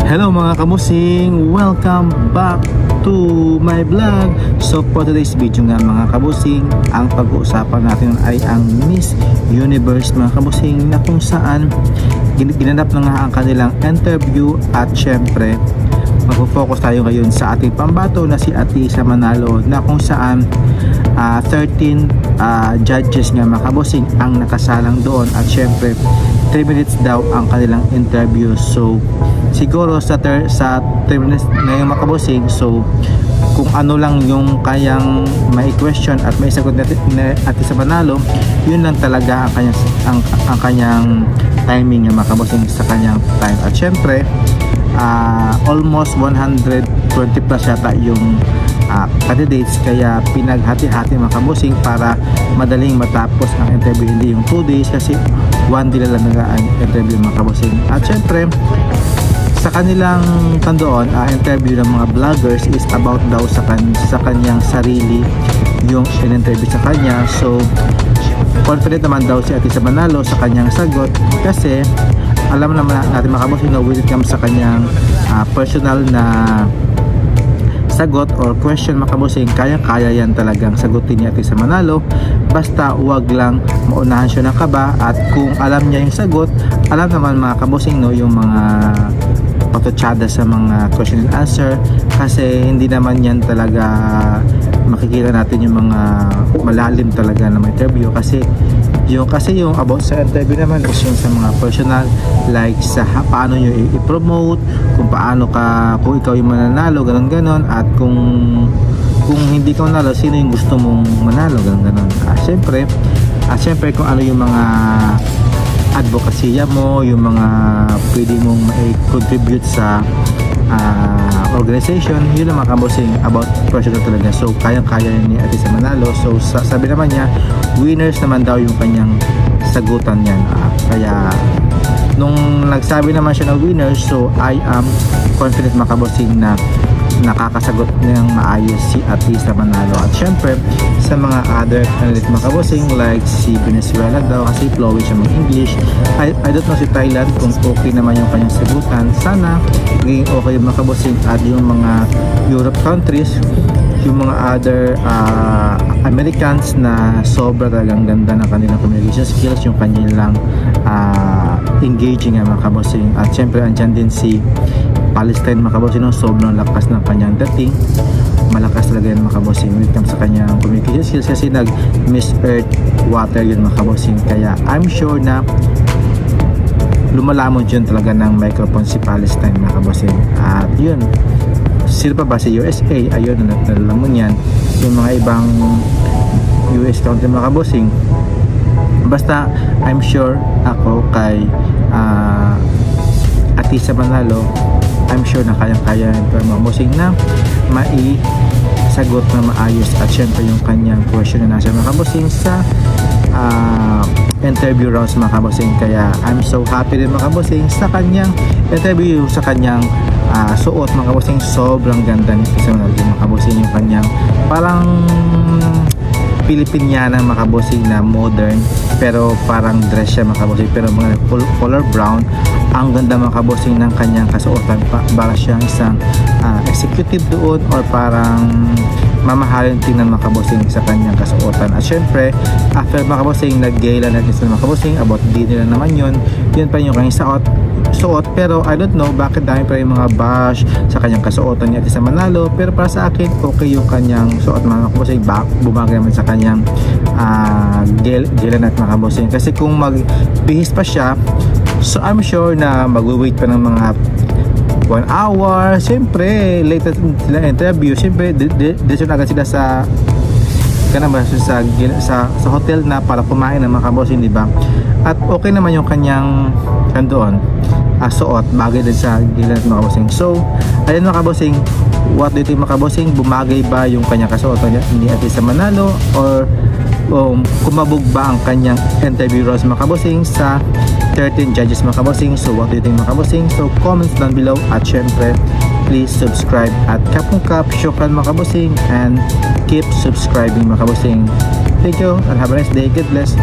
Hello mga kabusing! Welcome back to my vlog. So for today's video nga mga kabusing, ang pag-uusapan natin ay ang Miss Universe mga kabusing, na kung saan ginanap na nga ang kanilang interview. At syempre mag-focus tayo ngayon sa ating pambato na si Atisa Manalo, na kung saan 13 judges nga mga kabusing ang nakasalang doon. At syempre 3 minutes daw ang kanilang interview. So siguro sa 3 minutes na yung makabusing, so kung ano lang yung kayang may question at may sagot na Atisa Manalo, yun lang talaga ang kanyang timing yung makabusing sa kanyang time. At syempre almost 120 plus yata yung candidates, kaya pinaghati-hati mga kabusing para madaling matapos ang interview, hindi yung 2 days, kasi 1 day lang ang interview mga kabusing. At syempre sa kanilang tandoon, interview ng mga vloggers is about daw sa kanyang sarili yung in-interview sa kanya. So confident naman daw si Atisa Manalo sa kanyang sagot, kasi alam naman natin mga kabusing na when it comes sa kanyang personal na sagot or question mga kabusing, kaya yan talagang sagutin ni Atisa Manalo, basta wag lang maunahan siya ng kaba. At kung alam niya yung sagot, alam naman mga kabusing yung mga patutsada sa mga question and answer, kasi hindi naman yan talaga makikita natin yung mga malalim talaga na interview, kasi yung about sa interview naman is yung sa mga personal, like sa paano nyo i-promote, kung paano kung ikaw yung mananalo, ganon, at kung hindi ka manalo, sino yung gusto mong manalo, ganon. Siyempre kung ano yung mga advokasya mo, yung mga pwede mong ma-contribute sa organization, yun ang mga kabusing about personal talaga. So kayang-kaya ni Atisa Manalo. So sabi naman niya, winners naman daw yung kanyang sagutan niyan. Kaya nung nagsabi naman siya ng winners, so I am confident mga kabusing na nakakasagot ng maayos si Atisa Manalo. At syempre sa mga other candidates mga kabusing, like si Venezuela daw, kasi flowing siya mag-English. I don't know si Thailand kung okay naman yung kanyang sagutan. Sana maging okay yung mga kabusing. At yung mga Europe countries, yung mga other Americans, na sobra talagang ganda ng kanilang communication skills, yung kanilang engaging mga kabusing. At syempre andyan din si Palestine mga kabusing, sobrang lakas ng kanyang dating, malakas talaga yan mga kabusing when it comes sa kanyang communication skills, kasi nag Miss Earth Water yun mga kabusing. Kaya I'm sure na lumalamon yun talaga ng microphone si Palestine mga kabusing. At yun, sino pa ba si USA, ayun, nalamon yan yung mga ibang US country mga kabusing. Basta I'm sure ako kay Atisa Manalo, I'm sure na kayang-kaya mga kabusing na maisagot na maayos. At syempre yung kanyang question na nasa mga kabusing sa interview rounds mga kabusing. Kaya I'm so happy din mga kabusing sa kanyang interview, sa kanyang suot mga kabusing. Sobrang ganda ni Atisa Manalo mga kabusing, yung kanyang parang Pilipiniana mga kabusing na modern, pero parang dress siya mga kabusing, pero mga color brown. Ang ganda mga kabusing ng kanyang kasuotan, para siyang isang executive doon, or parang mamahalin tingnan mga kabusing sa kanyang kasuotan. At syempre after mga kabusing, nag-gala natin sa mga kabusing, about dinner naman yun pa yung kanyang suot. Pero I don't know bakit dami pa yung mga bash sa kanyang kasuotan ni Atisa Manalo, pero para sa akin okay yung kanyang suot mga kabusing. Bumagay naman sa kanyang gala natin mga kabusing, kasi kung magbihis pa siya, so I'm sure na mag-wait pa ng mga 1 hour. Siyempre late sila interview, siyempre desisyon agad sila sa hotel na para kumain ng mga kabusing, di ba? At okay naman yung kanyang doon suot, bagay din sa gila ng mga kabusing. So ayun mga kabusing, what do you think mga kabusing? Bumagay ba yung kanyang kasuotan ni Atisa Manalo, or kumabog ba ang kanyang interview rounds mga kabusing sa 13 judges mga kabusing? So what do you think mga kabusing? So comments down below. At syempre please subscribe at kapungkap. Syukran mga kabusing, and keep subscribing mga kabusing. Thank you and have a nice day. God bless.